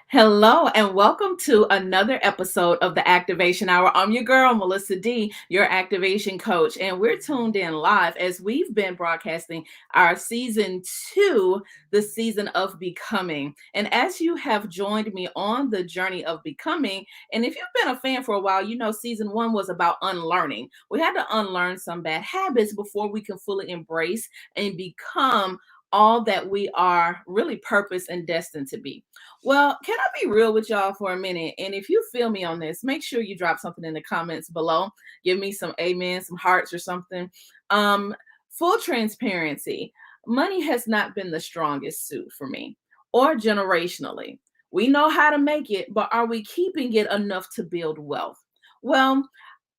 Hello and welcome to another episode of the Activation Hour. I'm your girl, Melissa D, your activation coach, and we're tuned in live as we've been broadcasting our season 2, the season of becoming. And as you have joined me on the journey of becoming, and if you've been a fan for a while, you know season 1 was about unlearning. We had to unlearn some bad habits before we can fully embrace and become all that we are really purpose and destined to be. Well, can I be real with y'all for a minute? And if you feel me on this, make sure you drop something in the comments below. Give me some amen, some hearts or something. Um, Full transparency. Money has not been the strongest suit for me or generationally. We know how to make it, but are we keeping it enough to build wealth? Well,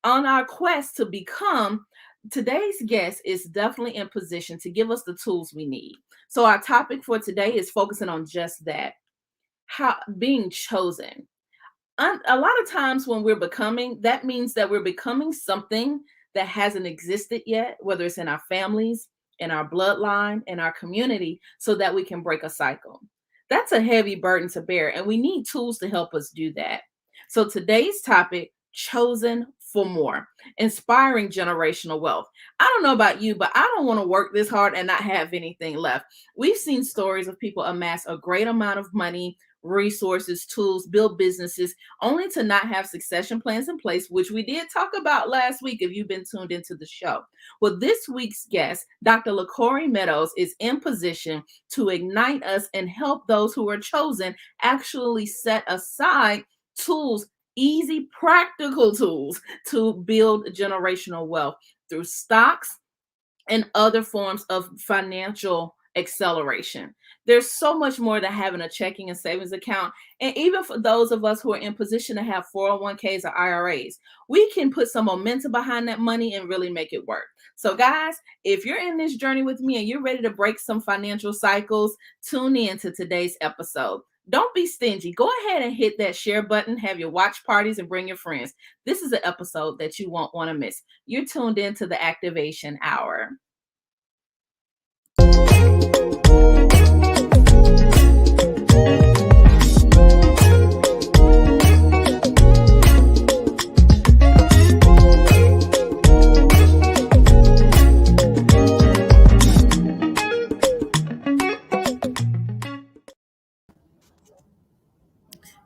on our quest to become, today's guest is definitely in position to give us the tools we need. So our topic for today is focusing on just that, how being chosen. A lot of times when we're becoming, that means that we're becoming something that hasn't existed yet, whether it's in our families, in our bloodline, in our community, so that we can break a cycle. That's a heavy burden to bear, and we need tools to help us do that. So today's topic, chosen for more, inspiring generational wealth. I don't know about you, but I don't want to work this hard and not have anything left. We've seen stories of people amass a great amount of money, resources, tools, build businesses, only to not have succession plans in place, which we did talk about last week if you've been tuned into the show. Well, this week's guest, Dr. Laquore Meadows, is in position to ignite us and help those who are chosen actually set aside tools, easy, practical tools to build generational wealth through stocks and other forms of financial acceleration. There's so much more to having a checking and savings account. And even for those of us who are in position to have 401ks or IRAs, we can put some momentum behind that money and really make it work. So, guys, if you're in this journey with me and you're ready to break some financial cycles, tune in to today's episode. Don't be stingy. Go ahead and hit that share button, have your watch parties, and bring your friends. This is an episode that you won't want to miss. You're tuned into the Activation Hour.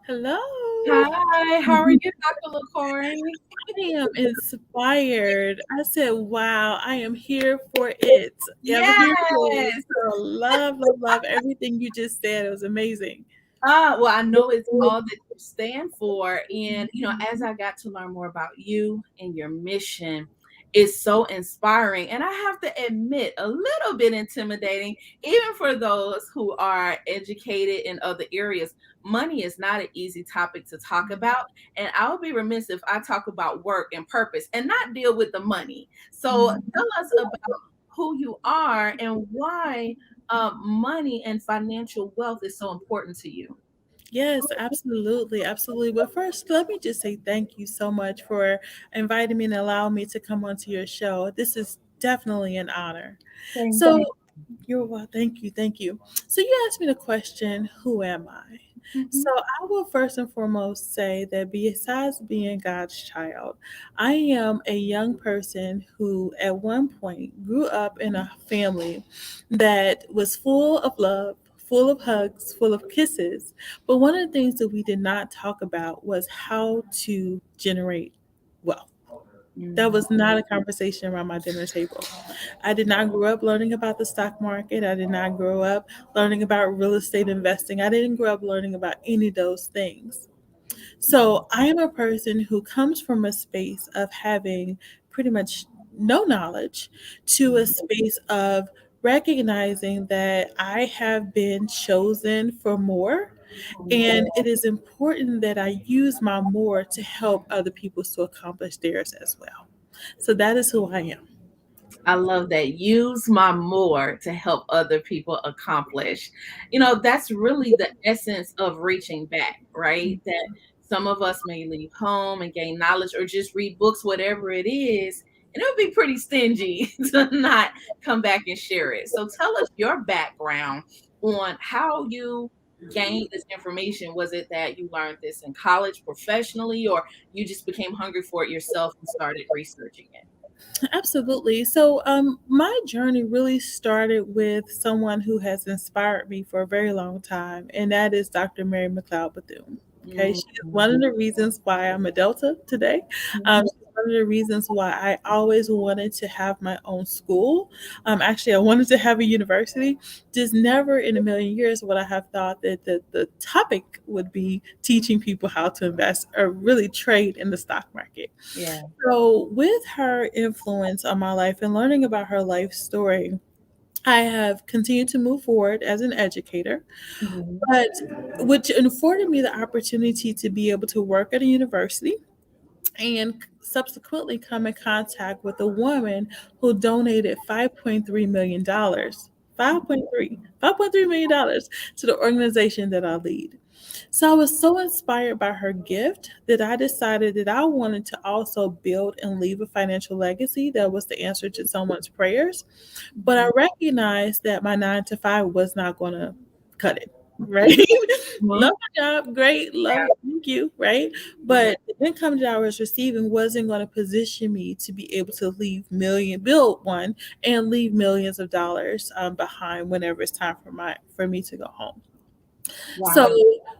Hello. Hi, how are you, Dr. Laquore? I am inspired. I said, wow, I am here for it. Yeah, I'm here for it. Yes. So love everything you just said. It was amazing. Well, I know it's all that you stand for. And, as I got to learn more about you and your mission, it's so inspiring. And I have to admit, a little bit intimidating, even for those who are educated in other areas. Money is not an easy topic to talk about. And I would be remiss if I talk about work and purpose and not deal with the money. So tell us about who you are and why money and financial wealth is so important to you. Yes, absolutely. Absolutely. But first, let me just say thank you so much for inviting me and allowing me to come onto your show. This is definitely an honor. Thank So, you. you're well. Thank you. Thank you. So, you asked me the question, who am I? Mhm. So, I will first and foremost say that besides being God's child, I am a young person who at one point grew up in a family that was full of love, full of hugs, full of kisses. But one of the things that we did not talk about was how to generate wealth. That Mm. was not a conversation around my dinner table. I did not grow up learning about the stock market. I did not grow up learning about real estate investing. I didn't grow up learning about any of those things. So I am a person who comes from a space of having pretty much no knowledge to a space of recognizing that I have been chosen for more. And it is important that I use my more to help other people to accomplish theirs as well. So that is who I am. I love that. Use my more to help other people accomplish. That's really the essence of reaching back, right? That some of us may leave home and gain knowledge or just read books, whatever it is. And it would be pretty stingy to not come back and share it. So tell us your background on how you gain this information? Was it that you learned this in college professionally, or you just became hungry for it yourself and started researching it? Absolutely. So, my journey really started with someone who has inspired me for a very long time, and that is Dr. Mary McLeod Bethune. Okay, she is one of Mhm. the reasons why I'm a Delta today. Mhm. She's one of the reasons why I always wanted to have my own school. Actually, I wanted to have a university. Just never in a million years would I have thought that the topic would be teaching people how to invest or really trade in the stock market. Yeah. So, with her influence on my life and learning about her life story, I have continued to move forward as an educator, Mhm. but which afforded me the opportunity to be able to work at a university and subsequently come in contact with a woman who donated $5.3 million. $5.3 million to the organization that I lead. So I was so inspired by her gift that I decided that I wanted to also build and leave a financial legacy that was the answer to someone's prayers. But I Mhm. recognized that my 9 to 5 was not going to cut it. Right? Love Mhm. my job, great, love it, thank you, right? Mhm. But the income that I was receiving wasn't going to position me to be able to build one, and leave millions of dollars behind whenever it's time for me to go home. So Wow.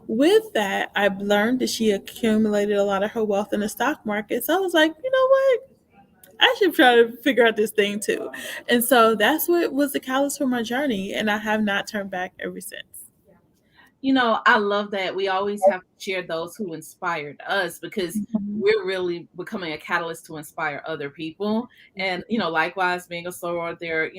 with that, I've learned that she accumulated a lot of her wealth in the stock market. So I was like, you know what? I should try to figure out this thing too. And so that's what was the catalyst for my journey. And I have not turned back ever since. I love that we always have to share those who inspired us, because Mhm. we're really becoming a catalyst to inspire other people. And, likewise, being a soror, there,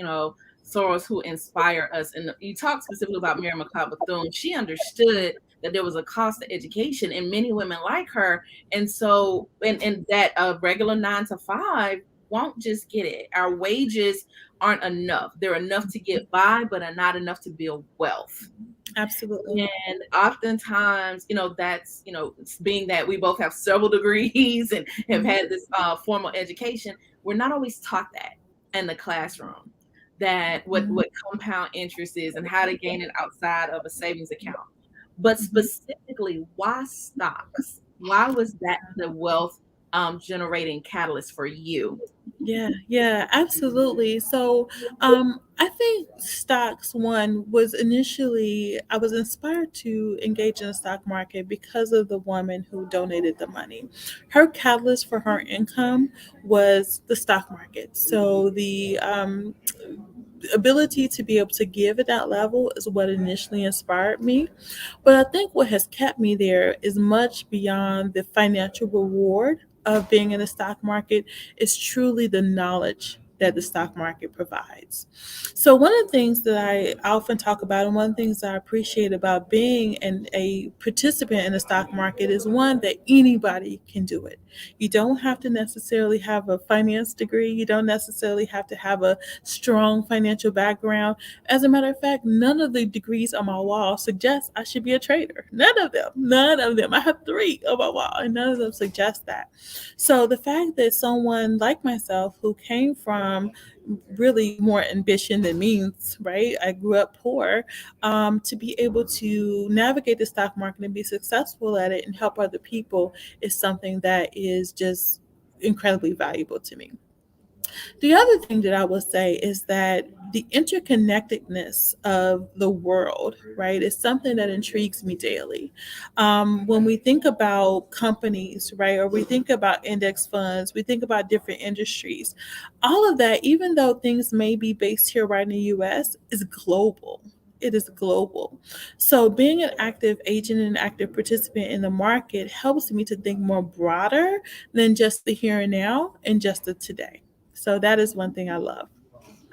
sorors who inspire us. And you talk specifically about Mary McLeod Bethune. She understood that there was a cost to education, and many women like her. And so, and that a regular 9 to 5 won't just get it. Our wages aren't enough. They're enough to get by, but are not enough to build wealth. Absolutely. And oftentimes, that's, being that we both have several degrees and have Mhm. had this formal education, we're not always taught that in the classroom, that Mhm. what compound interest is and how to gain it outside of a savings account. But Mhm. specifically, why stocks? Why was that the wealth generating catalyst for you? Yeah, yeah, absolutely. So, I think stocks one was initially I was inspired to engage in the stock market because of the woman who donated the money. Her catalyst for her income was the stock market. So the ability to be able to give at that level is what initially inspired me. But I think what has kept me there is much beyond the financial reward of being in the stock market. It's truly the knowledge that the stock market provides. So one of the things that I often talk about, and one of the things that I appreciate about being a participant in the stock market, is one that anybody can do it. You don't have to necessarily have a finance degree. You don't necessarily have to have a strong financial background. As a matter of fact, none of the degrees on my wall suggest I should be a trader. None of them. None of them. I have three on my wall, and none of them suggest that. So the fact that someone like myself, who came from really more ambition than means, right? I grew up poor, to be able to navigate the stock market and be successful at it and help other people is something that is just incredibly valuable to me. The other thing that I will say is that the interconnectedness of the world, right, is something that intrigues me daily. When we think about companies, right, or we think about index funds, we think about different industries, all of that, even though things may be based here right in the US, is global. It is global. So, being an active agent and an active participant in the market helps me to think more broader than just the here and now and just the today. So that is one thing I love.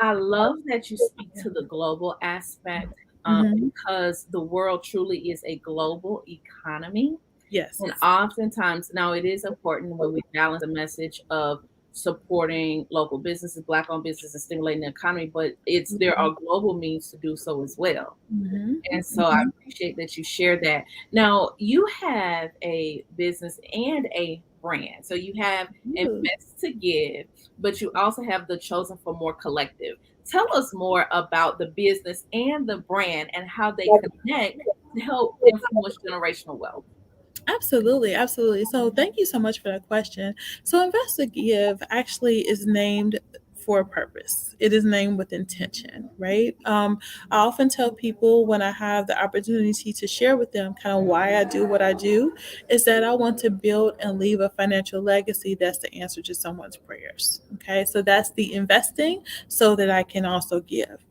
I love that you speak to the global aspect, Mhm. because the world truly is a global economy. Yes. And oftentimes, now it is important when we balance a message of supporting local businesses, Black owned businesses, stimulating the economy, but there Mhm. are global means to do so as well. Mhm. And so I Mhm. appreciate that you share that. Now, you have a business and a brand. So you have Ooh. Invest to Give, but you also have the Chosen for More Collective. Tell us more about the business and the brand and how they connect help influence generational wealth? Absolutely, absolutely. So, thank you so much for that question. So, Invest to Give actually is named for a purpose. It is named with intention, right? I often tell people when I have the opportunity to share with them kind of why I do what I do, is that I want to build and leave a financial legacy that's the answer to someone's prayers. Okay, so that's the investing so that I can also give.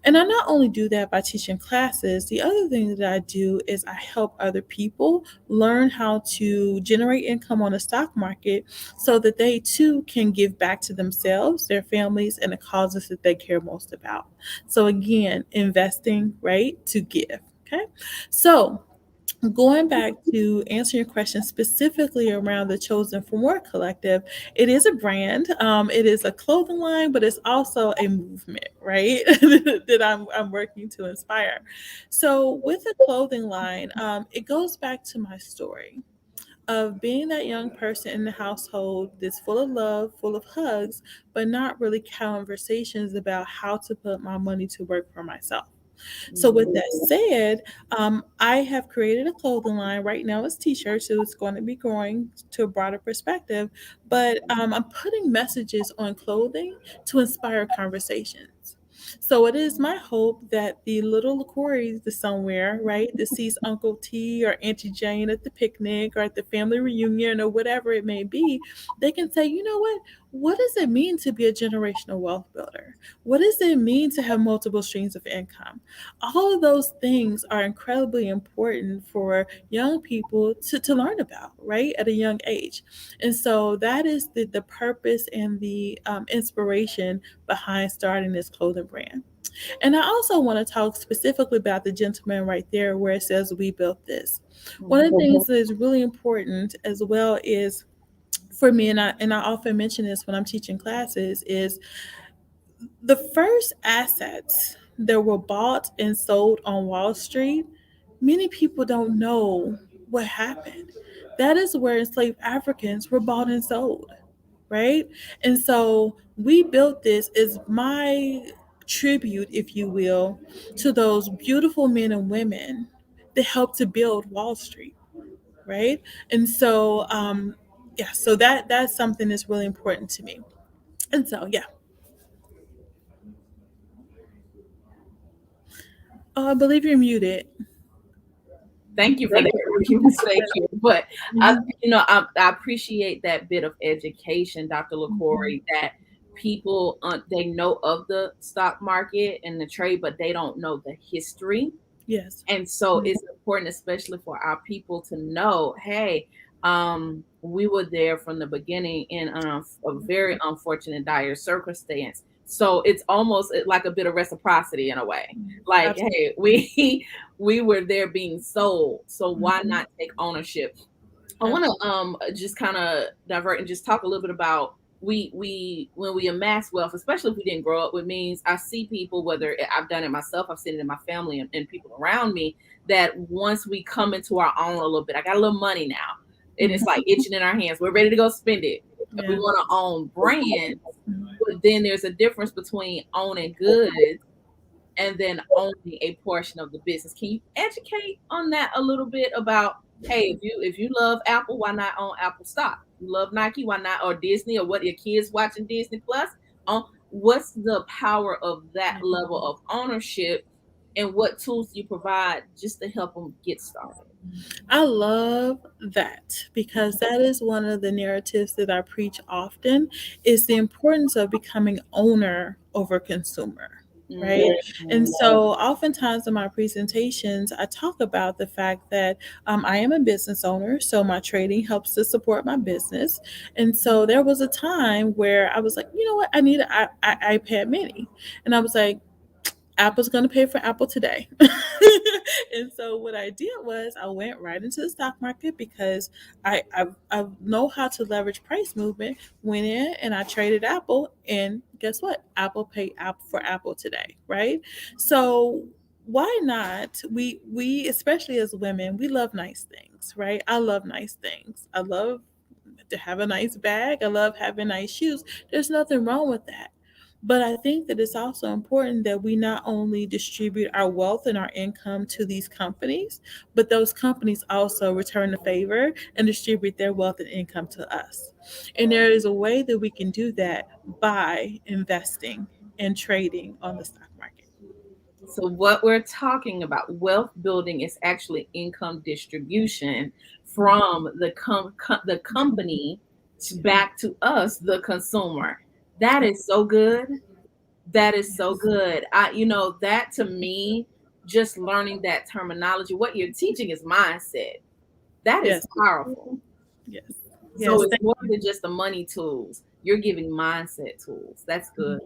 And I not only do that by teaching classes, the other thing that I do is I help other people learn how to generate income on the stock market so that they too can give back to themselves, their families, and the causes that they care most about. So, again, investing, right, to give. Okay. So, going back to answer your question specifically around the Chosen for More Collective, it is a brand. It is a clothing line, but it's also a movement, right? that I'm working to inspire. So with the clothing line, it goes back to my story of being that young person in the household that's full of love, full of hugs, but not really conversations about how to put my money to work for myself. So, with that said, I have created a clothing line. Right now, it's t-shirts, so it's going to be growing to a broader perspective. But I'm putting messages on clothing to inspire conversations. So it is my hope that the little Laquores the somewhere, right, that sees Uncle T or Auntie Jane at the picnic or at the family reunion or whatever it may be, they can say, you know what? What does it mean to be a generational wealth builder? What does it mean to have multiple streams of income? All of those things are incredibly important for young people to learn about, right, at a young age. And so that is the purpose and the inspiration behind starting this clothing brand. And I also want to talk specifically about the gentleman right there where it says, "We built this." One of the things that is really important as well is for me, and I often mention this when I'm teaching classes, is the first assets that were bought and sold on Wall Street, many people don't know what happened. That is where enslaved Africans were bought and sold, right? And so we built this as my tribute, if you will, to those beautiful men and women that helped to build Wall Street, right? And so, yeah, so that's something that's really important to me. And so, yeah, oh, I believe you're muted. Thank you for that, Remus. Thank you. But I, Mhm. I appreciate that bit of education, Dr. Mhm. LaCorey, that people they know of the stock market and the trade, but they don't know the history. Yes. And so Mhm. it's important, especially for our people, to know, hey, we were there from the beginning in a very unfortunate, dire circumstance. So it's almost like a bit of reciprocity in a way. Like, Absolutely. hey, we we were there being sold, so why Mhm. not take ownership? I want Absolutely. to just kind of divert and just talk a little bit about we when we amass wealth, especially if we didn't grow up with means. I see people, whether I've done it myself, I've seen it in my family and people around me, that once we come into our own a little bit, I got a little money now, and it's like Mhm. itching in our hands. We're ready to go spend it. And we Yeah. want to own brands, Mhm. but then there's a difference between owning goods and then owning a portion of the business. Can you educate on that a little bit about, hey, if you love Apple, why not own Apple stock? You love Nike, why not, or Disney, or what your kids watching Disney Plus? What's the power of that level of ownership, and what tools do you provide just to help them get started? I love that because that is one of the narratives that I preach often is the importance of becoming owner over consumer. Right. And Mm-hmm. so, oftentimes in my presentations, I talk about the fact that I am a business owner. So, my trading helps to support my business. And so, there was a time where I was like, you know what? I need an iPad mini. And I was like, Apple's going to pay for Apple today. And so what I did was I went right into the stock market because I know how to leverage price movement. Went in and I traded Apple, and guess what? Apple paid for Apple today, right? So why not? We especially as women, we love nice things, right? I love nice things. I love to have a nice bag. I love having nice shoes. There's nothing wrong with that. But I think that it's also important that we not only distribute our wealth and our income to these companies, but those companies also return the favor and distribute their wealth and income to us. And there is a way that we can do that by investing and trading on the stock market. So what we're talking about, wealth building, is actually income distribution from the company back to us, the consumer. That is so good. That is so Yes. good. That to me, just learning that terminology, what you're teaching is mindset. That is Yes. powerful. Yes. So Yes. it's more than just the money tools. You're giving mindset tools. That's good.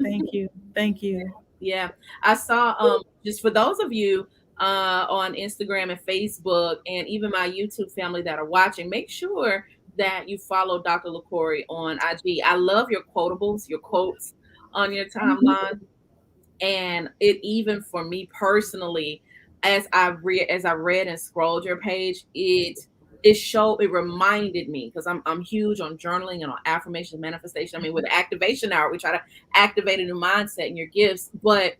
Thank you. Thank you. Yeah, I saw just for those of you on Instagram and Facebook and even my YouTube family that are watching, make sure that you follow Dr. Laquore on IG. I love your quotables, your quotes on your timeline. And it, even for me personally, as I read and scrolled your page, it reminded me, because I'm huge on journaling and on affirmation manifestation. I mean, with activation hour, we try to activate a new mindset and your gifts, but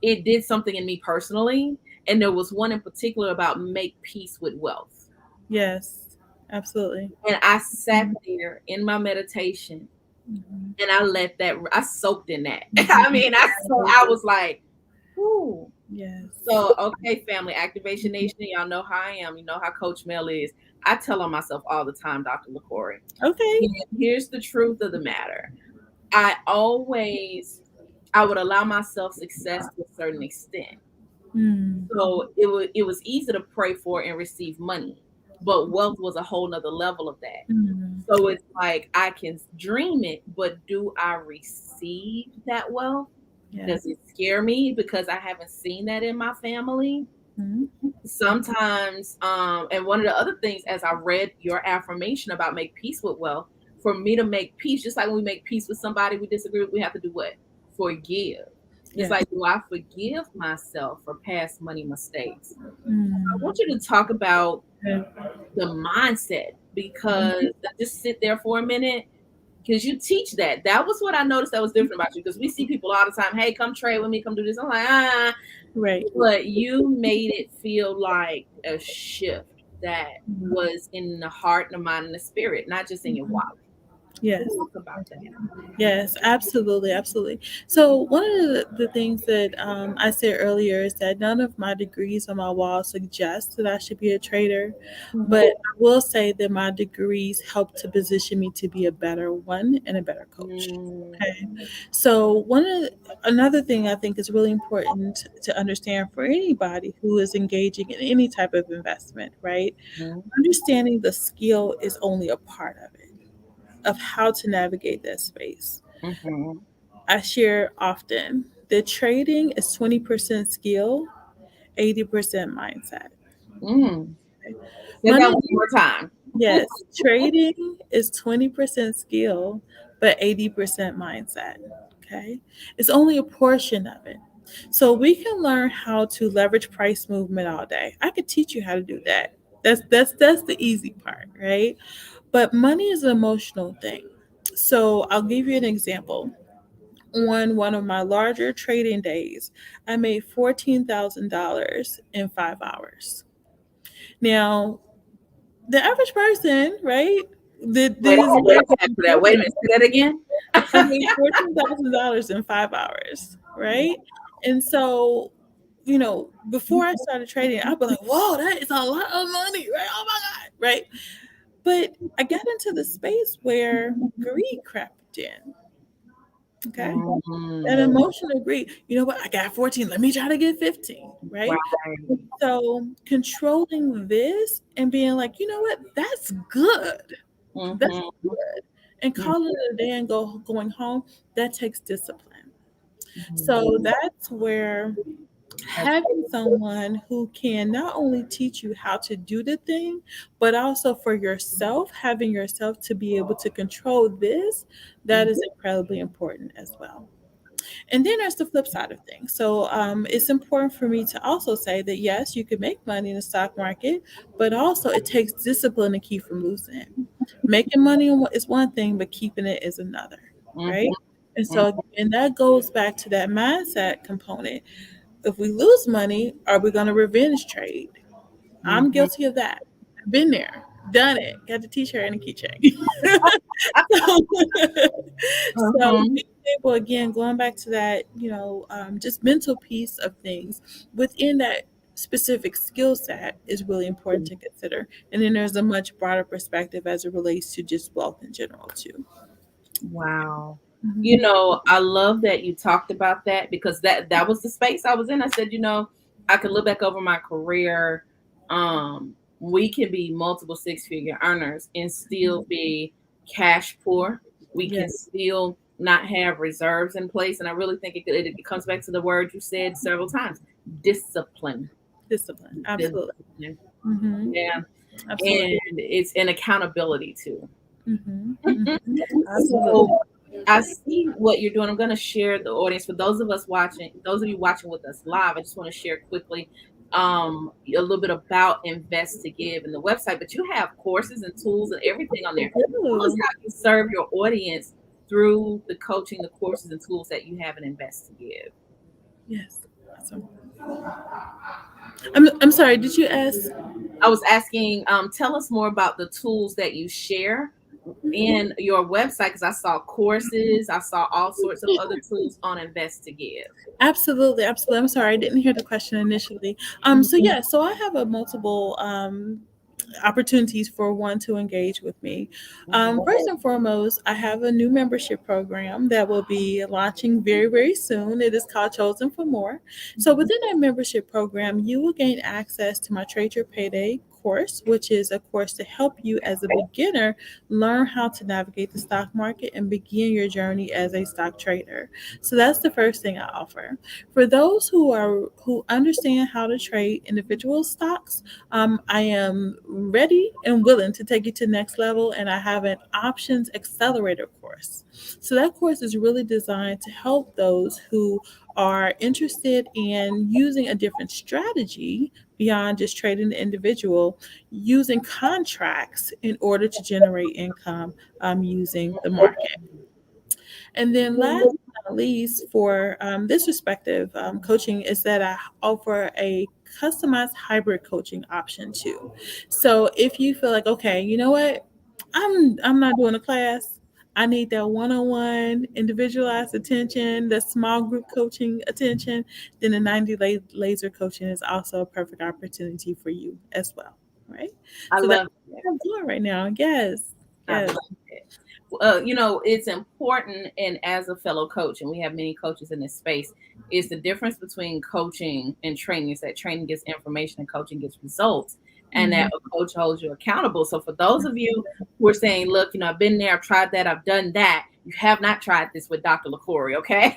it did something in me personally. And there was one in particular about make peace with wealth. Yes. Absolutely. And I sat there in my meditation Mhm. and I soaked in that. I mean, I was like, ooh. Yes. So, okay, family, Activation Nation, y'all know how I am. You know how Coach Mel is. I tell on myself all the time, Dr. Laquore. Okay. And here's the truth of the matter. I always, I would allow myself success to a certain extent. Mm. So it was easy to pray for and receive money, but wealth was a whole nother level of that. Mm. So Yes. it's like I can dream it, but do I receive that wealth? Does Yes. it scare me because I haven't seen that in my family? Mm. Sometimes, and one of the other things, as I read your affirmation about make peace with wealth, for me to make peace, just like when we make peace with somebody we disagree with, we have to do what? Forgive. It's Yes. like, do I forgive myself for past money mistakes? I Mm. want you to talk about Okay. the mindset, because Mhm. just sit there for a minute, because you teach that. That was what I noticed that was different about you, because we see people all the time, hey, come trade with me, come do this. I'm like, Right. but you made it feel like a shift that Mhm. was in the heart and the mind and the spirit, not just in your Mhm. wallet. Yes. Talk about that. Yes, absolutely, absolutely. So one of the things that I said earlier is that none of my degrees on my wall suggest that I should be a trader, but Mhm. I will say that my degrees help to position me to be a better one and a better coach. Mm, Okay, so another thing I think is really important to understand for anybody who is engaging in any type of investment, right? mhm, Understanding the skill is only a part of it, of how to navigate that space. mhm, I share often that trading is 20% skill, 80% mindset. mm. Say that Money, one more time. yes, trading is 20% skill, but 80% mindset. Okay. It's only a portion of it. So we can learn how to leverage price movement all day. I could teach you how to do that. That's the easy part, right? But money is an emotional thing. So I'll give you an example. On one of my larger trading days, I made $14,000 in 5 hours. Now, the average person, right, that Wait, I is had to go back leveraging to that. Wait a minute. Say that again. I made $14,000 in 5 hours, right? And so, before I started trading, I'd be like, "Whoa, that is a lot of money, right? Oh my god, right?" But I got into the space where greed crept in. Okay, an Mhm. emotional greed. You know what? I got 14. Let me try to get 15, right? Right. So controlling this and being like, you know what? That's good. That's Mhm, good. And mhm, calling it a day and going home, that takes discipline. mhm. So that's where That's having someone who can not only teach you how to do the thing, but also for yourself, having yourself to be able to control this, that mhm, is incredibly important as well. And then there's the flip side of things. So it's important for me to also say that yes, you can make money in the stock market, but also it takes discipline to keep from losing it. Making money is one thing, but keeping it is another, right? mhm. And Mhm, so, and that goes back to that mindset component. If we lose money, are we going to revenge trade? I'm mhm, guilty of that. I've been there, done it, got the t-shirt and a keychain. so, so mhm. being able, again, going back to that, just mental piece of things within that specific skill set is really important to consider. And then there's a much broader perspective as it relates to just wealth in general too. Wow. Hmm. I love that you talked about that because that was the space I was in. I said, I could look back over my career. We can be multiple six-figure earners and still be cash poor. We can Yes, still not have reserves in place. And I really think it comes back to the word you said several times, discipline. discipline, absolutely. Discipline. Hmm. Yeah. Absolutely. And it's an accountability too. Hmm. Hmm. Absolutely. So I see what you're doing. I'm going to share the audience for those of you watching with us live. I just want to share quickly a little bit about Invest to Give and the website, but you have courses and tools and everything on there. Tell us Ooh, how you serve your audience through the coaching, the courses and tools that you have in Invest to Give. yes. Awesome. I'm sorry, did you ask? I was asking, tell us more about the tools that you share in your website because I saw courses, I saw all sorts of other tools on Invest to Give. Absolutely, absolutely. I'm sorry, I didn't hear the question initially. So Mhm. yeah, so I have a multiple opportunities for one to engage with me. Mhm. First and foremost, I have a new membership program that will be launching very, very soon. It is called Chosen for More. So Mhm. within that membership program, you will gain access to my Trade Your Payday course, which is a course to help you as a beginner learn how to navigate the stock market and begin your journey as a stock trader. So that's the first thing I offer. For those who understand how to trade individual stocks, I am ready and willing to take you to the next level, and I have an options accelerator course. So that course is really designed to help those who are interested in using a different strategy beyond just trading the individual, using contracts in order to generate income using the market. And then last but not least, for this respective coaching is that I offer a customized hybrid coaching option too. So if you feel like, okay, you know what, I'm not doing a class. I need that one-on-one individualized attention, the small group coaching attention, then the 90 laser coaching is also a perfect opportunity for you as well. Right? I So that's love that. what I'm doing right now. Yes. I Yes. love it. It's important, and as a fellow coach, and we have many coaches in this space, is the difference between coaching and training is that training gives information and coaching gives results, and that Mhm. a coach holds you accountable. So for those of you who are saying, look, I've been there, I've tried that, I've done that, you have not tried this with Dr. Laquore, okay?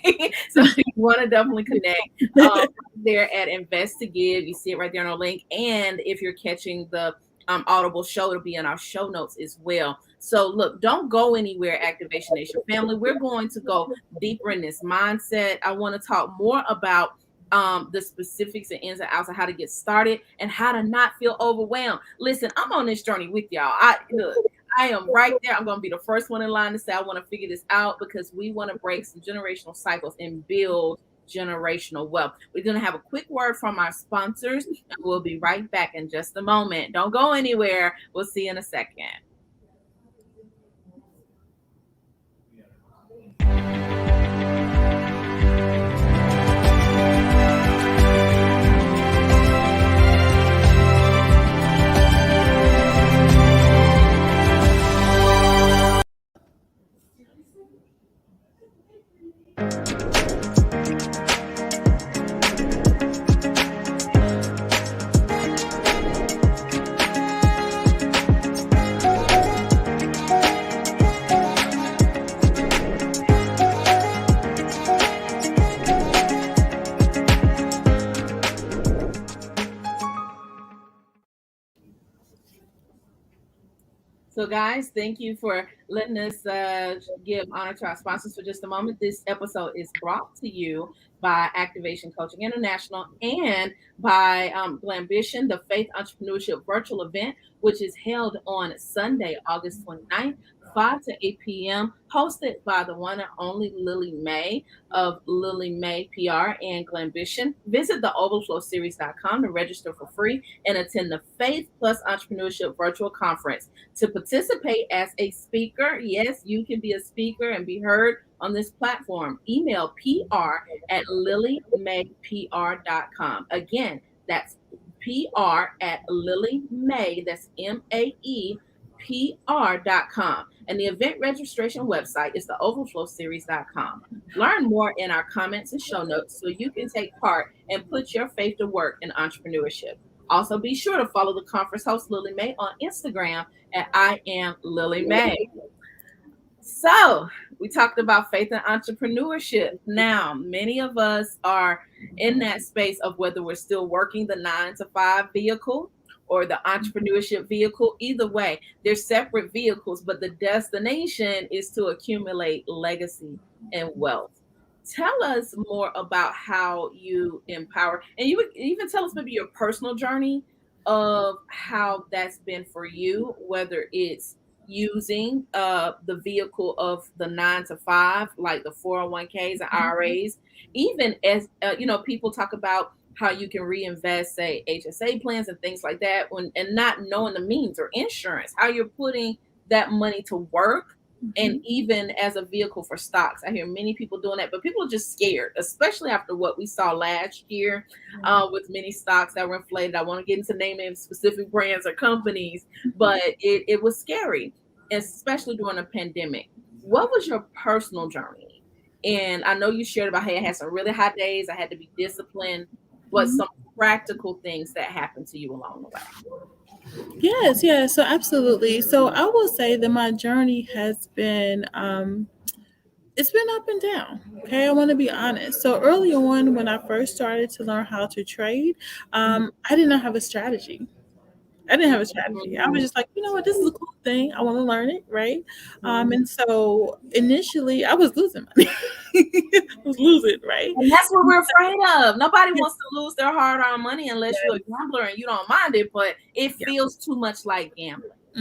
So you want to definitely connect there at Invest to Give. You see it right there on our link. And if you're catching the Audible show, it'll be in our show notes as well. So look, don't go anywhere, Activation Nation family. We're going to go deeper in this mindset. I want to talk more about the specifics and ins and outs of how to get started and how to not feel overwhelmed. Listen, I'm on this journey with y'all. I am right there. I'm going to be the first one in line to say I want to figure this out because we want to break some generational cycles and build generational wealth. We're going to have a quick word from our sponsors and we'll be right back in just a moment. Don't go anywhere. We'll see you in a second. So, guys, thank you for letting us give honor to our sponsors for just a moment. This episode is brought to you by Activation Coaching International and by Glambition, the Faith Entrepreneurship virtual event, which is held on Sunday, August 29th 5 to 8 p.m., hosted by the one and only Lily May of Lily May PR and Glambition. Visit the overflowseries.com to register for free and attend the Faith Plus Entrepreneurship Virtual Conference. To participate as a speaker, yes, you can be a speaker and be heard on this platform. Email PR at lilymaypr.com. Again, that's PR at Lily May, that's MAE PR.com. And the event registration website is the overflowseries.com. Learn more in our comments and show notes so you can take part and put your faith to work in entrepreneurship. Also, be sure to follow the conference host Lily May on Instagram at I am Lily May. So, we talked about faith and entrepreneurship. Now, many of us are in that space of whether we're still working the 9 to 5 vehicle or the entrepreneurship vehicle. Either way, they're separate vehicles, but the destination is to accumulate legacy and wealth. Tell us more about how you empower, and you would even tell us maybe your personal journey of how that's been for you, whether it's using the vehicle of the 9 to 5, like the 401ks and IRAs, even as people talk about how you can reinvest, say, HSA plans and things like that, and not knowing the means or insurance, how you're putting that money to work. And Mhm. even as a vehicle for stocks, I hear many people doing that, but people are just scared, especially after what we saw last year with many stocks that were inflated. I want to get into naming specific brands or companies, but it was scary, especially during a pandemic. What was your personal journey? And I know you shared about, hey, I had some really hot days, I had to be disciplined, but Mhm. some practical things that happened to you along the way. Yes, yes, so absolutely. So I will say that my journey has been it's been up and down. Okay, I want to be honest. So early on, when I first started to learn how to trade, I did not have a strategy. I didn't have a strategy. I was Mhm. just like, you know what, this is a cool thing. I want to learn it, right? Mhm. And so initially, I was losing money. I was losing, right? And that's what we're afraid of. Nobody wants to lose their hard-earned money unless you're a Yes. gambler and you don't mind it, but it Yeah. feels too much like gambling. So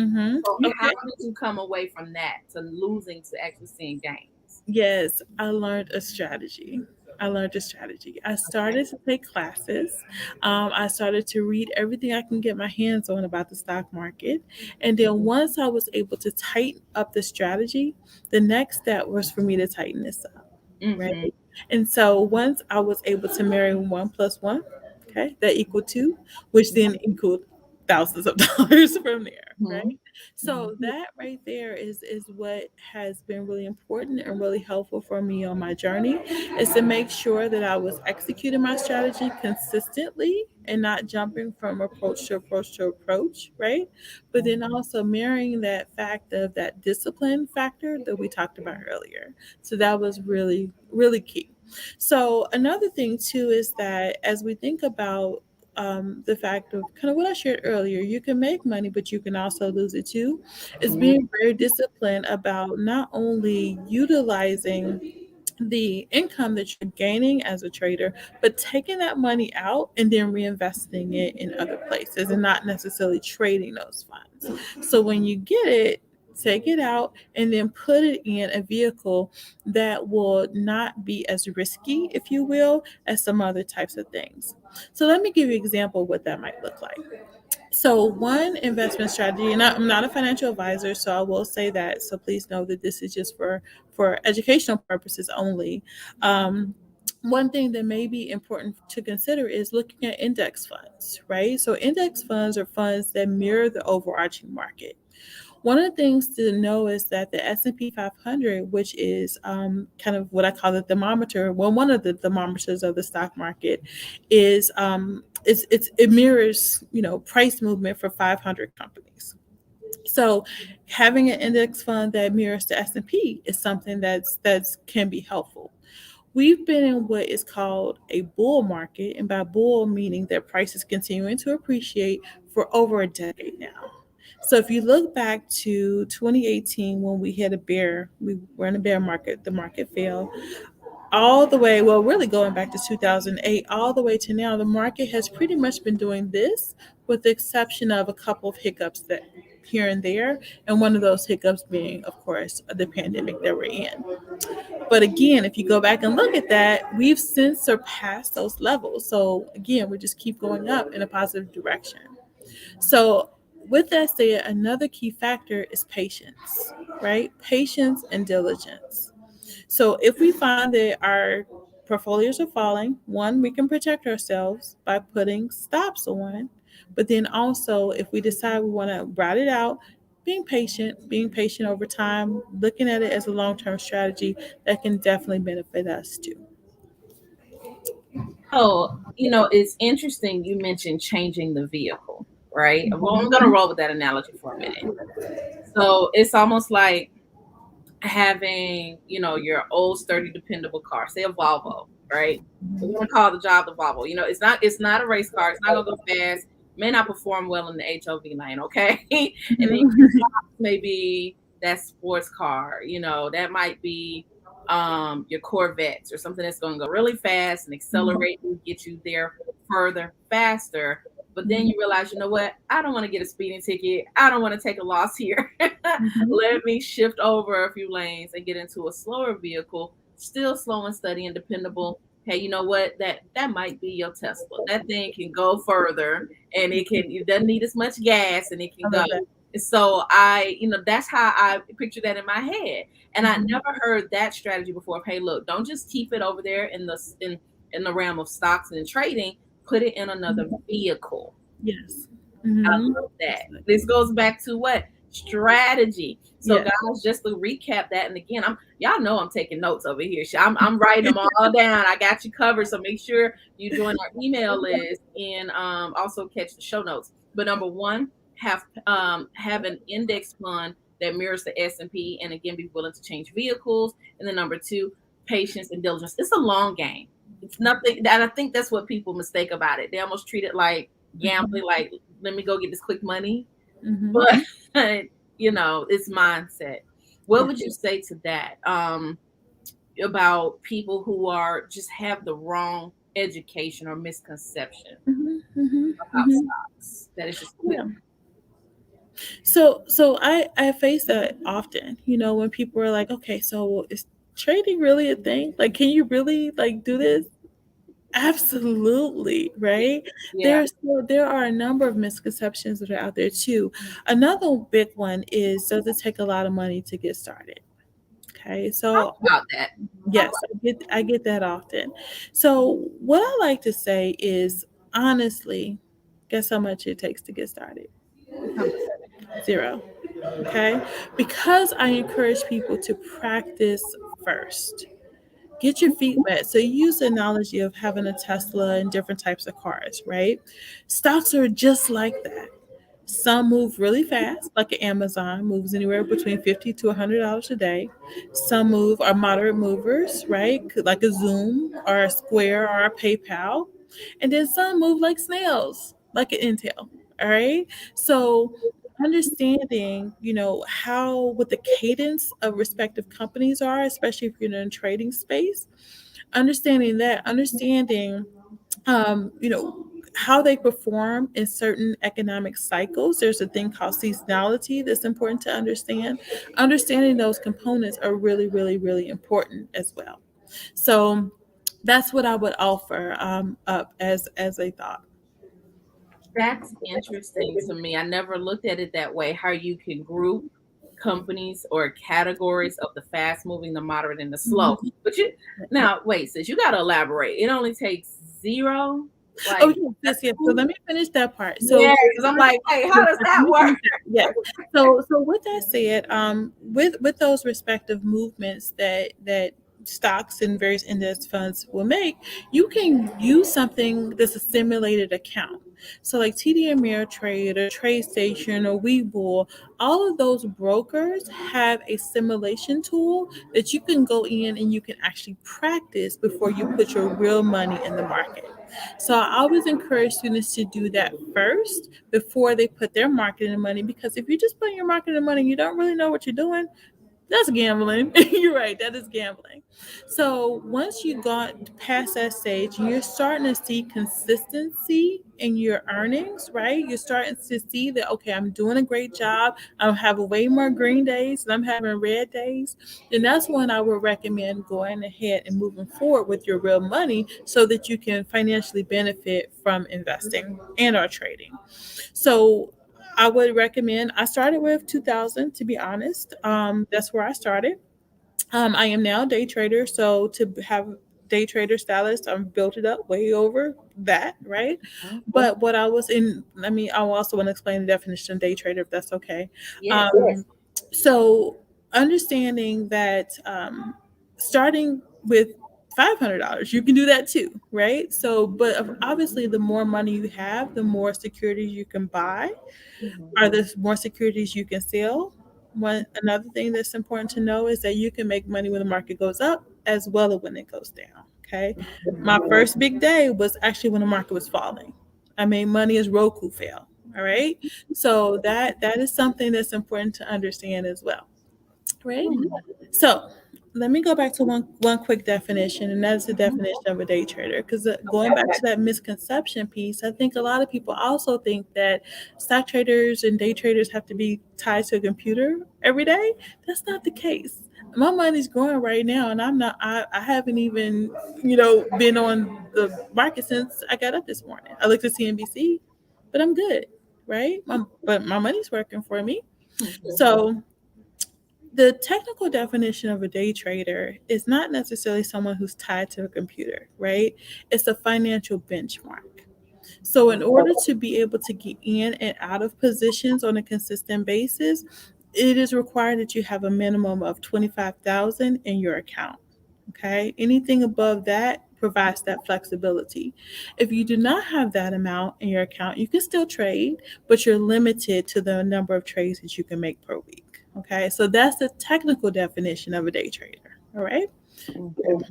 how Okay. did you come away from that to losing to actually seeing gains? Yes, I learned a strategy. I learned a strategy. I Okay. started to take classes. I started to read everything I can get my hands on about the stock market. And then once I was able to tighten up the strategy, the next step was for me to tighten this up. Right. Mhm. And so once I was able to marry one plus one, okay, that equaled two, which then equaled thousands of dollars from there, right? Mhm. So Mhm. that right there is what has been really important and really helpful for me on my journey is to make sure that I was executing my strategy consistently and not jumping from approach to approach to approach, right? But then also marrying that fact of that discipline factor that we talked about earlier. So that was really, really key. So another thing too is that as we think about the fact of kind of what I shared earlier, you can make money, but you can also lose it too. Is Mhm. being very disciplined about not only utilizing the income that you're gaining as a trader, but taking that money out and then reinvesting it in other places and not necessarily trading those funds. So when you get it, take it out and then put it in a vehicle that will not be as risky, if you will, as some other types of things. So let me give you an example of what that might look like. So, one investment strategy, and I'm not a financial advisor, so I will say that. So, please know that this is just for educational purposes only. Um, one thing that may be important to consider is looking at index funds, right? So, index funds are funds that mirror the overarching market. One of the things to know is that the S&P 500, which is kind of what I call the thermometer, well, one of the thermometers of the stock market, is it mirrors price movement for 500 companies. So having an index fund that mirrors the S&P is something that's can be helpful. We've been in what is called a bull market, and by bull meaning that prices continuing to appreciate for over a decade now. So if you look back to 2018 when we hit a bear, we were in a bear market, the market fell all the way, well, really going back to 2008, all the way to now, the market has pretty much been doing this with the exception of a couple of hiccups here and there. And one of those hiccups being, of course, the pandemic that we're in. But again, if you go back and look at that, we've since surpassed those levels. So again, we just keep going up in a positive direction. So, with that said, another key factor is patience, right? Patience and diligence. So, if we find that our portfolios are falling, one, we can protect ourselves by putting stops on. But then also, if we decide we want to ride it out, being patient over time, looking at it as a long term strategy that can definitely benefit us too. So, it's interesting you mentioned changing the vehicle, right? Well, I'm Mhm. going to roll with that analogy for a minute. So, it's almost like having, your old sturdy dependable car, say a Volvo, right? We're gonna call the job the Volvo. It's not a race car, it's not gonna go fast, may not perform well in the HOV lane, okay? And then maybe that sports car, that might be your Corvettes or something that's gonna go really fast and accelerate and get you there further, faster. But then you realize, you know what? I don't want to get a speeding ticket. I don't want to take a loss here. Let me shift over a few lanes and get into a slower vehicle, still slow and steady and dependable. Hey, you know what? That might be your Tesla. That thing can go further, and it doesn't need as much gas, and it I can go. love that. So that's how I picture that in my head. And I Mhm. never heard that strategy before. Of, hey, look, don't just keep it over there in the realm of stocks and trading. Put it in another vehicle. Yes. I Hmm. love that. This goes back to what? Strategy. So Yes. guys, just to recap that, and again, y'all know I'm taking notes over here. I'm writing them all down. I got you covered. So make sure you join our email list and also catch the show notes. But number one, have an index fund that mirrors the S&P, and again, be willing to change vehicles. And then number two, patience and diligence. It's a long game. It's nothing, and I think that's what people mistake about it. They almost treat it like gambling, like let me go get this quick money. Hmm. But it's mindset. What Yeah. would you say to that? About people who are just have the wrong education or misconception Hmm. Hmm. about Hmm. stocks. That is just quick. Yeah. So I face that often. When people are like, okay, so is trading really a thing? Like, can you really like do this? Absolutely, right? Yeah. There are a number of misconceptions that are out there too. Another big one is, does it take a lot of money to get started? Okay, Talk so about that. Talk yes, I get that often. So what I like to say is, honestly, guess how much it takes to get started? about Zero. Okay, because I encourage people to practice first. Get your feet wet. So you use the analogy of having a Tesla and different types of cars, right? Stocks are just like that. Some move really fast, like an Amazon moves anywhere between $50 to $100 a day. Some move are moderate movers, right? Like a Zoom or a Square or a PayPal. And then some move like snails, like an Intel. All right. So understanding, how what the cadence of respective companies are, especially if you're in a trading space, understanding how they perform in certain economic cycles. There's a thing called seasonality that's important to understand. Understanding those components are really, really, really important as well. So that's what I would offer up as a thought. That's interesting to me. I never looked at it that way. How you can group companies or categories of the fast moving, the moderate, and the slow. Mhm. But you now wait, sis, you got to elaborate. It only takes zero. Oh Like yes, that's yes, yes. So cool. let me finish that part. Yeah, because I'm like, wait, how does Let that me work? finish that. Yes. So with that said, with those respective movements that stocks and various index funds will make, you can use something that's a simulated account. So like TD Ameritrade or TradeStation or Webull, all of those brokers have a simulation tool that you can go in and you can actually practice before you put your real money in the market. So I always encourage students to do that first before they put their marketing money, because if you just put your marketing money and you don't really know what you're doing, That's gambling. You're right. That is gambling. So once you got past that stage, you're starting to see consistency in your earnings, right? You're starting to see that, okay, I'm doing a great job. I'm having way more green days and I'm having red days. Then that's when I would recommend going ahead and moving forward with your real money so that you can financially benefit from investing and or trading. So I would recommend. I started with 2000, to be honest. That's where I started. I am now a day trader, so to have day trader status, I've built it up way over that, right? Mhm. But what I was in, I mean, I also want to explain the definition of day trader, if that's okay. Yes. So understanding that starting with $500, you can do that too, right? So, but obviously, the more money you have, the more securities you can buy, Mhm. are there more securities you can sell. One another thing that's important to know is that you can make money when the market goes up as well as when it goes down. Okay. My first big day was actually when the market was falling. I made money as Roku fell. All right. So that is something that's important to understand as well. Right. Mhm. So let me go back to one quick definition, and that's the Mhm. definition of a day trader. Because going Okay. back to that misconception piece, I think a lot of people also think that stock traders and day traders have to be tied to a computer every day. That's not the case. My money's growing right now, and I'm not. I haven't even been on the market since I got up this morning. I looked at CNBC, but I'm good, right? But my money's working for me. Mhm. So the technical definition of a day trader is not necessarily someone who's tied to a computer, right? It's a financial benchmark. So, in order to be able to get in and out of positions on a consistent basis, it is required that you have a minimum of 25,000 in your account. Okay, anything above that provides that flexibility. If you do not have that amount in your account, you can still trade, but you're limited to the number of trades that you can make per week. Okay, so that's the technical definition of a day trader. All right. Mhm.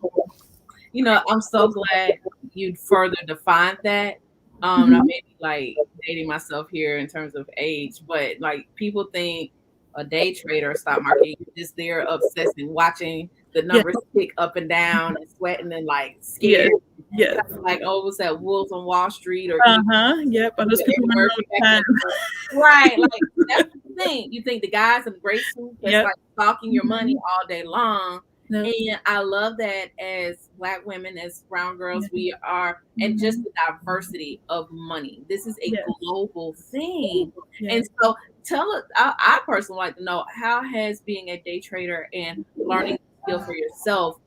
I'm so glad you further defined that. I Mhm. may be like dating myself here in terms of age, but like people think a day trader, stock market, you're just there obsessing, watching the Yes. numbers tick up and down and sweating and like Yes. scared. Yes. Kind of like, oh, what's that, Wolves on Wall Street, or Uh-huh. Yep. Or those people Eddie running all Murphy back the in time. the day. Right, like that's what you think. You think the guys in the gray suits that's Yep. like stalking your money Mhm. all day long. No. And I love that as Black women, as brown girls, Yeah. we are, and just Mhm. the diversity of money. This is a Yes. global thing. And Yes. so tell us, I personally like to know, how has being a day trader and learning the skill for yourself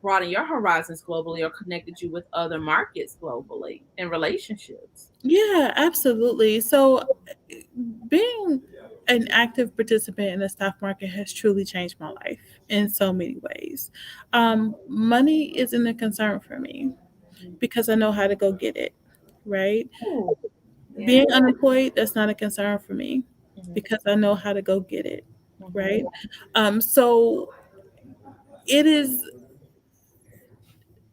broaden your horizons globally or connected you with other markets globally in relationships? Yeah, absolutely. So, being an active participant in the stock market has truly changed my life in so many ways. Money isn't a concern for me because I know how to go get it, right? Ooh, yeah. Being unemployed, that's not a concern for me Mhm, because I know how to go get it, mhm, right? So, it is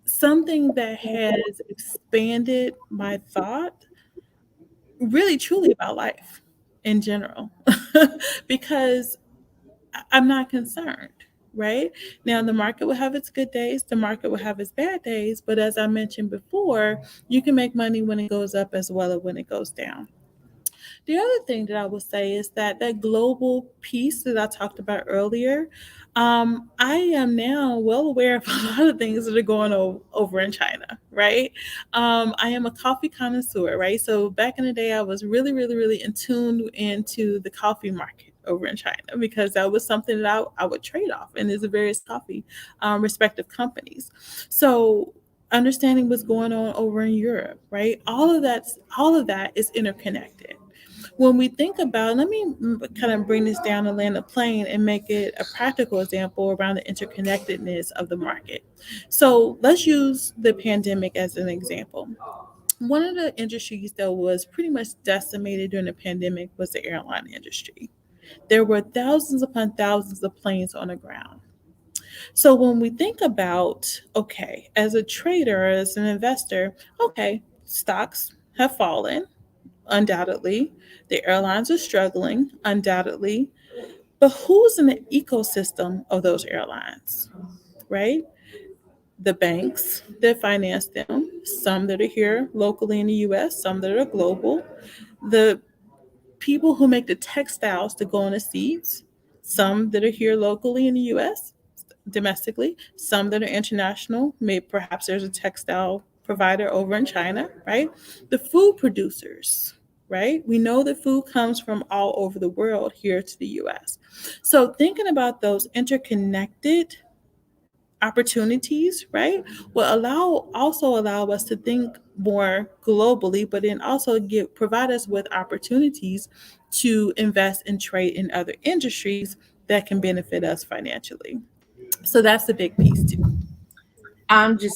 something that has expanded my thought really truly about life in general because I'm not concerned. Right now, the market will have its good days, the market will have its bad days, but as I mentioned before, you can make money when it goes up as well as when it goes down. The other thing that I would say is that that global piece that I talked about earlier, I am now well aware of a lot of things that are going over in China, right? I am a coffee connoisseur, right? So back in the day, I was really, really, really in tune into the coffee market over in China because that was something that I would trade off, and there's various coffee respective companies. So understanding what's going on over in Europe, right? All of that is interconnected. When we think about, let me kind of bring this down and land a plane and make it a practical example around the interconnectedness of the market. So let's use the pandemic as an example. One of the industries that was pretty much decimated during the pandemic was the airline industry. There were thousands upon thousands of planes on the ground. So when we think about, okay, as a trader, as an investor, okay, stocks have fallen, undoubtedly. The airlines are struggling, undoubtedly. But who's in the ecosystem of those airlines, right? The banks that finance them, some that are here locally in the US, some that are global, the people who make the textiles to go on the seats, some that are here locally in the US, domestically, some that are international. Maybe perhaps there's a textile provider over in China, right? The food producers, right? We know that food comes from all over the world here to the US. So thinking about those interconnected opportunities, right, will allow us to think more globally, but then also provide us with opportunities to invest and trade in other industries that can benefit us financially. So that's the big piece too.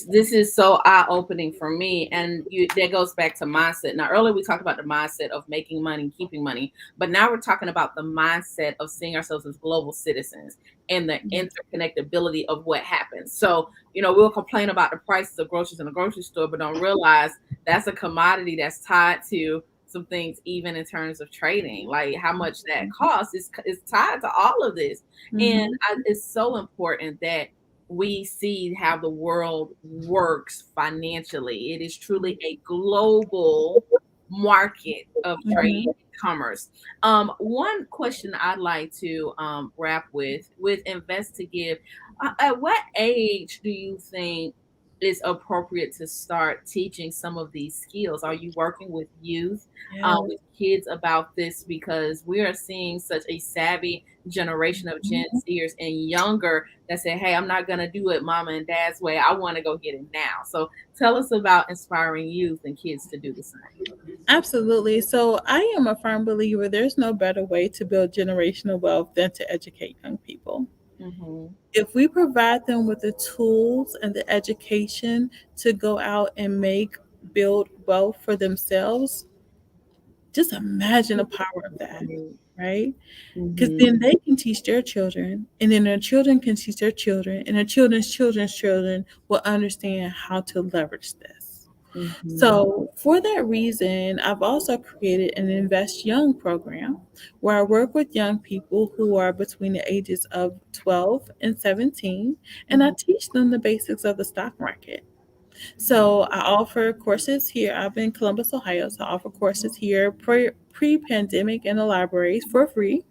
This is so eye opening for me. And that goes back to mindset. Now, earlier we talked about the mindset of making money, keeping money, but now we're talking about the mindset of seeing ourselves as global citizens and the interconnectability of what happens. So, we'll complain about the prices of groceries in the grocery store, but don't realize that's a commodity that's tied to some things, even in terms of trading, like how much that costs is tied to all of this. And Mm-hmm. it's so important that we see how the world works financially. It is truly a global market of trade Mm-hmm. and commerce. One question I'd like to wrap with invest to give. At what age do you think is appropriate to start teaching some of these skills? Are you working with youth, Yeah. with kids about this? Because we are seeing such a savvy generation of Gen Zers and younger that say, "Hey, I'm not gonna do it mama and dad's way. I want to go get it now." So tell us about inspiring youth and kids to do the same. Absolutely. So I am a firm believer there's no better way to build generational wealth than to educate young people. Hmm. If we provide them with the tools and the education to go out and build wealth for themselves, just imagine the power of that, right? Because Hmm. then they can teach their children, and then their children can teach their children, and their children's children's children will understand how to leverage this. Hmm. So, for that reason, I've also created an Invest Young program where I work with young people who are between the ages of 12 and 17, and I Hmm. teach them the basics of the stock market. So I offer courses here. I'm in Columbus, Ohio. So I offer courses here pre-pandemic in the libraries for free,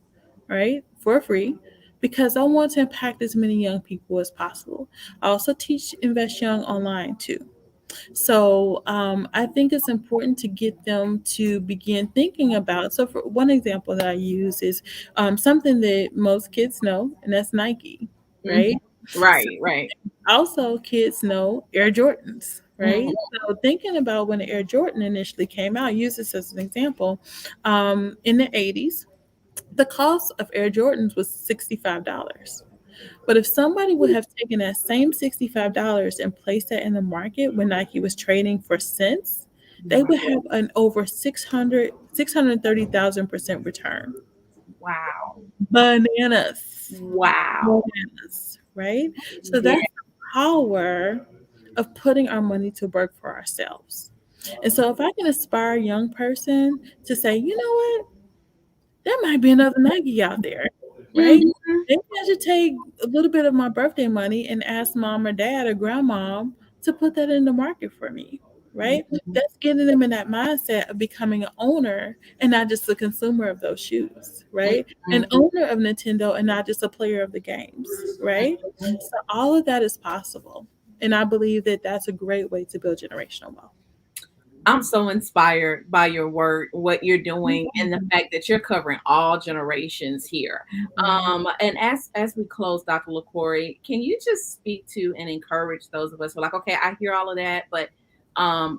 right? For free, because I want to impact as many young people as possible. I also teach Invest Young online too. So I think it's important to get them to begin thinking about. So for one example that I use is something that most kids know, and that's Nike, Hmm. right? Right, right. Also, kids know Air Jordans, right? Hmm. So, thinking about when the Air Jordan initially came out, use this as an example. In the 80s, the cost of Air Jordans was $65. But if somebody would have taken that same $65 and placed that in the market when Nike was trading for cents, they Wow. would have an over 630,000% return. Wow. Bananas. Wow. Bananas, right? So Yeah. that's the power of putting our money to work for ourselves. And so if I can inspire a young person to say, you know what, there might be another Nike out there, right? Hmm. Maybe I should take a little bit of my birthday money and ask mom or dad or grandmom to put that in the market for me, right? That's getting them in that mindset of becoming an owner and not just a consumer of those shoes, right? An Hmm. owner of Nintendo and not just a player of the games, right? So all of that is possible. And I believe that that's a great way to build generational wealth. I'm so inspired by your work, what you're doing, and the fact that you're covering all generations here. Mhm. And as we close, Dr. Laquore, can you just speak to and encourage those of us who are like, okay, I hear all of that, but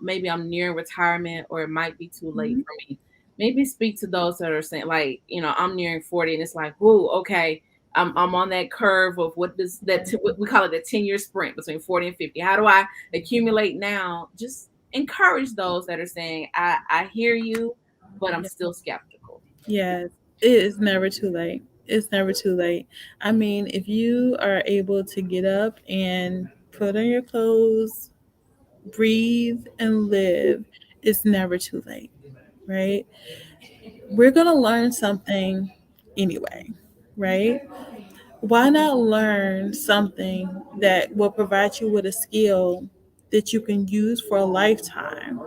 maybe I'm near retirement or it might be too late Mhm. for me. Maybe speak to those that are saying, like, I'm nearing 40 and it's like, whoo, okay. I'm on that curve of what does what we call it a 10-year sprint between 40 and 50. How do I accumulate now? Just encourage those that are saying, I hear you, but I'm still skeptical. Yes, it is never too late. It's never too late. I mean, if you are able to get up and put on your clothes, breathe, and live, it's never too late, right? We're going to learn something anyway. right? Why not learn something that will provide you with a skill that you can use for a lifetime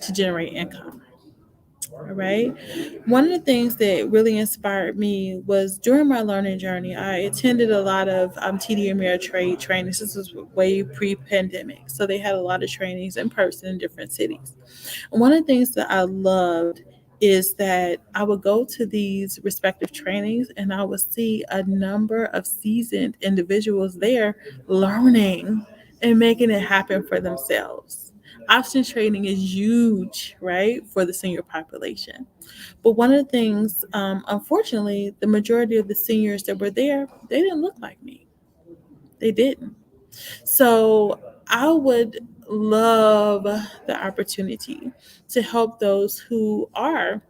to generate income? All right. One of the things that really inspired me was during my learning journey, I attended a lot of TD Ameritrade trainings. This was way pre pandemic. So they had a lot of trainings in person in different cities. And one of the things that I loved is that I would go to these respective trainings and I would see a number of seasoned individuals there learning and making it happen for themselves. Option trading is huge, right, for the senior population. But one of the things, unfortunately, the majority of the seniors that were there, they didn't look like me. They didn't. So I would love the opportunity to help those who are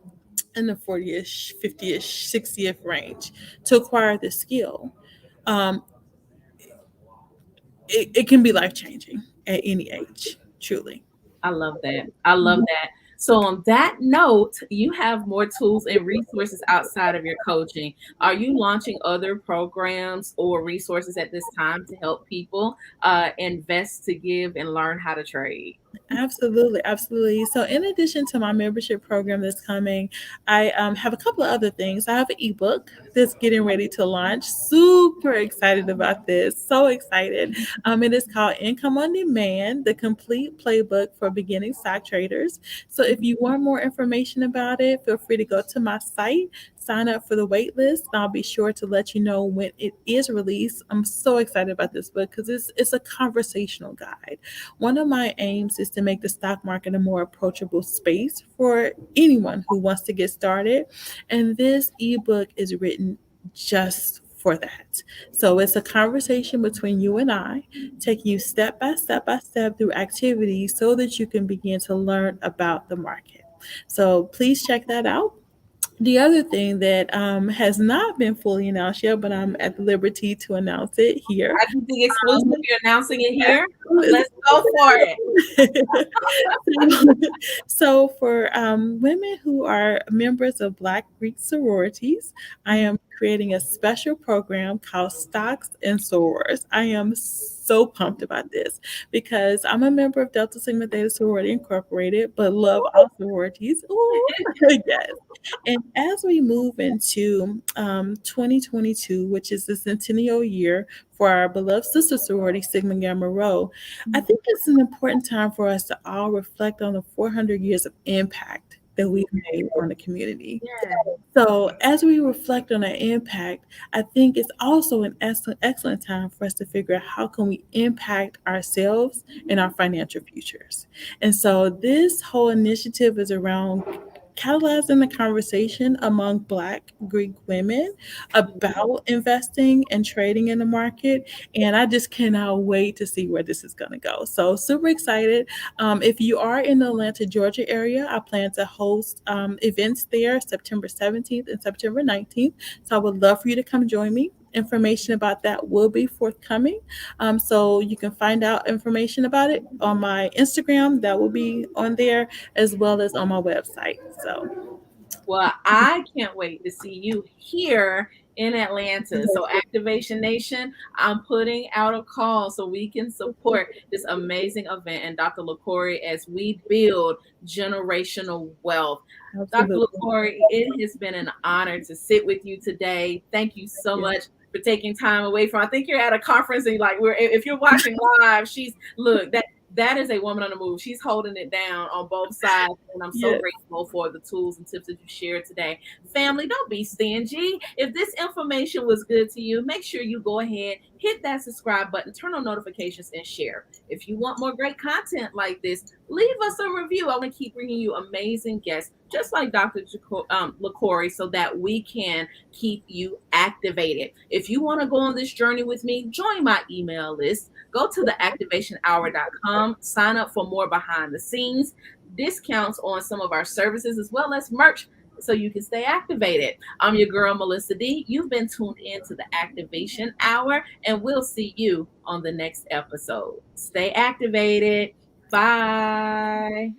in the 40ish, 50ish, 60th range to acquire this skill. Um, it can be life changing at any age, truly. I love that. I love that. So, on that note, you have more tools and resources outside of your coaching. Are you launching other programs or resources at this time to help people invest, to give, and learn how to trade? Absolutely, absolutely. So, in addition to my membership program that's coming, I have a couple of other things. I have an ebook that's getting ready to launch. Super excited about this. So excited. It is called Income on Demand: The Complete Playbook for Beginning Stock Traders. So, if you want more information about it, feel free to go to my site, sign up for the wait list, and I'll be sure to let you know when it is released. I'm so excited about this book because it's a conversational guide. One of my aims is to make the stock market a more approachable space for anyone who wants to get started. And this ebook is written just for that. So it's a conversation between you and I, taking you step by step through activities so that you can begin to learn about the market. So please check that out. The other thing that has not been fully announced yet, but I'm at the liberty to announce it here. I can be exclusive. You're announcing it here. It's Let's go for it. so for women who are members of Black Greek sororities, I am creating a special program called Stocks and Sorors. I am so pumped about this because I'm a member of Delta Sigma Theta Sorority Incorporated, but love all sororities. Ooh, yes. And as we move into 2022, which is the centennial year for our beloved sister sorority, Sigma Gamma Rho, I think it's an important time for us to all reflect on the 400 years of impact that we've made on the community. Yeah. So, as we reflect on our impact, I think it's also an excellent time for us to figure out how can we impact ourselves and our financial futures. And so, this whole initiative is around catalyzing the conversation among Black Greek women about investing and trading in the market. And I just cannot wait to see where this is going to go. So, super excited. If you are in the Atlanta, Georgia area, I plan to host events there September 17th and September 19th. So, I would love for you to come join me. Information about that will be forthcoming. So you can find out information about it on my Instagram. That will be on there as well as on my website. So Well, I can't wait to see you here in Atlanta. So, Activation Nation, I'm putting out a call so we can support this amazing event and Dr. Laquore as we build generational wealth. Dr. absolutely. Laquore, it has been an honor to sit with you today. Thank you so Yeah. much for taking time away from. I think you're at a conference and like we're if you're watching live, she's look that is a woman on the move. She's holding it down on both sides. And I'm so Yes. grateful for the tools and tips that you shared today. Family, don't be stingy. If this information was good to you, make sure you go ahead, hit that subscribe button, turn on notifications, and share. If you want more great content like this, leave us a review. I want to keep bringing you amazing guests, just like Dr. Laquore, so that we can keep you activated. If you want to go on this journey with me, join my email list. Go to theactivationhour.com, sign up for more behind the scenes, discounts on some of our services, as well as merch so you can stay activated. I'm your girl, Melissa D. You've been tuned in to the Activation Hour, and we'll see you on the next episode. Stay activated. Bye.